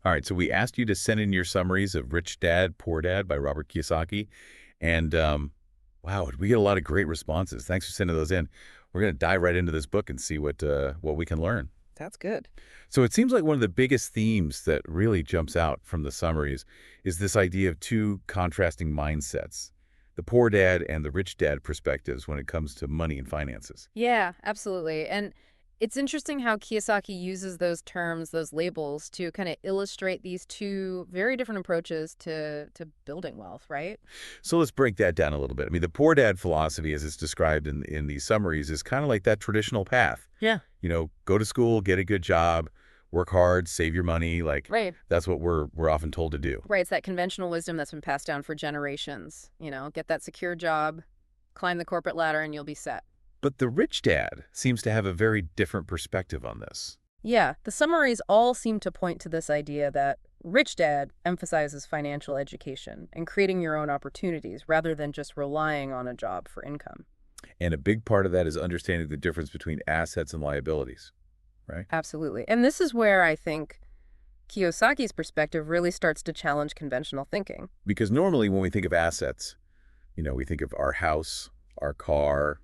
All right, so we asked you to send in your summaries of Rich Dad, Poor Dad by Robert Kiyosaki. And wow, we get a lot of great responses. Thanks for sending those in. We're going to dive right into this book and see what we can learn. That's good. So it seems like one of the biggest themes that really jumps out from the summaries is this idea of two contrasting mindsets, the poor dad and the rich dad perspectives when it comes to money and finances. Yeah, absolutely. And it's interesting how Kiyosaki uses those terms, those labels, to kind of illustrate these two very different approaches to building wealth, right? So let's break that down a little bit. I mean, the poor dad philosophy, as it's described in these summaries, is kind of like that traditional path. Yeah. Go to school, get a good job, work hard, save your money. Like Right. that's what we're often told to do. Right. It's that conventional wisdom that's been passed down for generations. Get that secure job, climb the corporate ladder, and you'll be set. But the rich dad seems to have a very different perspective on this. Yeah, the summaries all seem to point to this idea that Rich Dad emphasizes financial education and creating your own opportunities rather than just relying on a job for income. And a big part of that is understanding the difference between assets and liabilities, right? Absolutely. And this is where I think Kiyosaki's perspective really starts to challenge conventional thinking. Because normally when we think of assets, we think of our house, our car,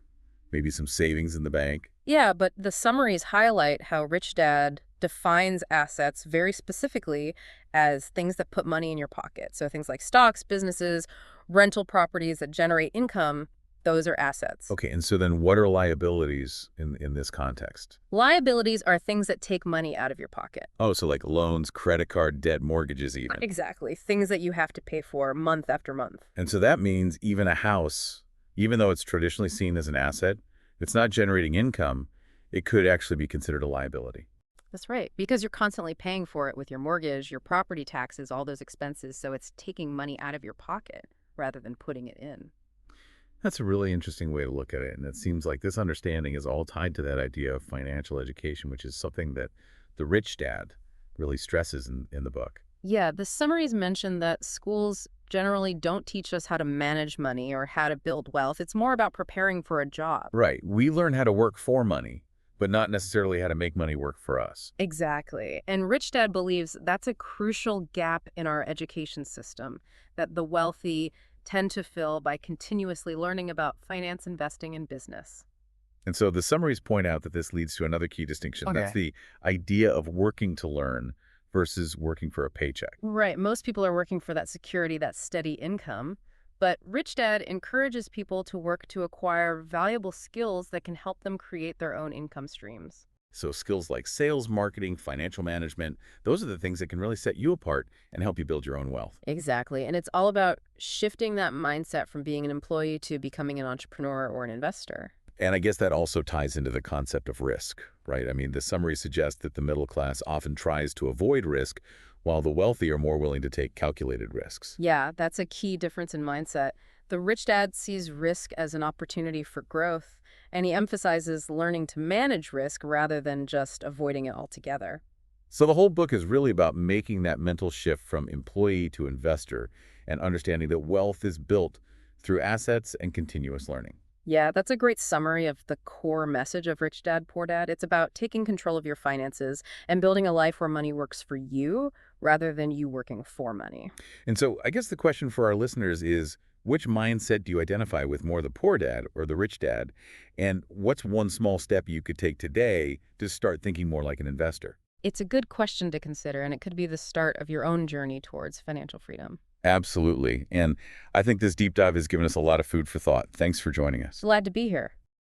maybe some savings in the bank. Yeah, but the summaries highlight how Rich Dad defines assets very specifically as things that put money in your pocket. So things like stocks, businesses, rental properties that generate income, those are assets. Okay, and so then what are liabilities in this context? Liabilities are things that take money out of your pocket. Oh, so like loans, credit card, debt, mortgages even. Exactly. Things that you have to pay for month after month. And so that means even a house, even though it's traditionally seen as an asset, if it's not generating income, it could actually be considered a liability. That's right. Because you're constantly paying for it with your mortgage, your property taxes, all those expenses. So it's taking money out of your pocket rather than putting it in. That's a really interesting way to look at it. And it seems like this understanding is all tied to that idea of financial education, which is something that the rich dad really stresses in the book. Yeah, the summaries mention that schools generally don't teach us how to manage money or how to build wealth. It's more about preparing for a job. Right. We learn how to work for money, but not necessarily how to make money work for us. Exactly. And Rich Dad believes that's a crucial gap in our education system that the wealthy tend to fill by continuously learning about finance, investing, and business. And so the summaries point out that this leads to another key distinction. That's Okay. the idea of working to learn versus working for a paycheck. Right. Most people are working for that security, that steady income. But Rich Dad encourages people to work to acquire valuable skills that can help them create their own income streams. So skills like sales, marketing, financial management, those are the things that can really set you apart and help you build your own wealth. Exactly. And it's all about shifting that mindset from being an employee to becoming an entrepreneur or an investor. And I guess that also ties into the concept of risk, right? I mean, the summary suggests that the middle class often tries to avoid risk, while the wealthy are more willing to take calculated risks. Yeah, that's a key difference in mindset. The rich dad sees risk as an opportunity for growth, and he emphasizes learning to manage risk rather than just avoiding it altogether. So the whole book is really about making that mental shift from employee to investor and understanding that wealth is built through assets and continuous learning. Yeah, that's a great summary of the core message of Rich Dad, Poor Dad. It's about taking control of your finances and building a life where money works for you rather than you working for money. And so I guess the question for our listeners is, which mindset do you identify with, more the poor dad or the rich dad? And what's one small step you could take today to start thinking more like an investor? It's a good question to consider, and it could be the start of your own journey towards financial freedom. Absolutely. And I think this deep dive has given us a lot of food for thought. Thanks for joining us. Glad to be here.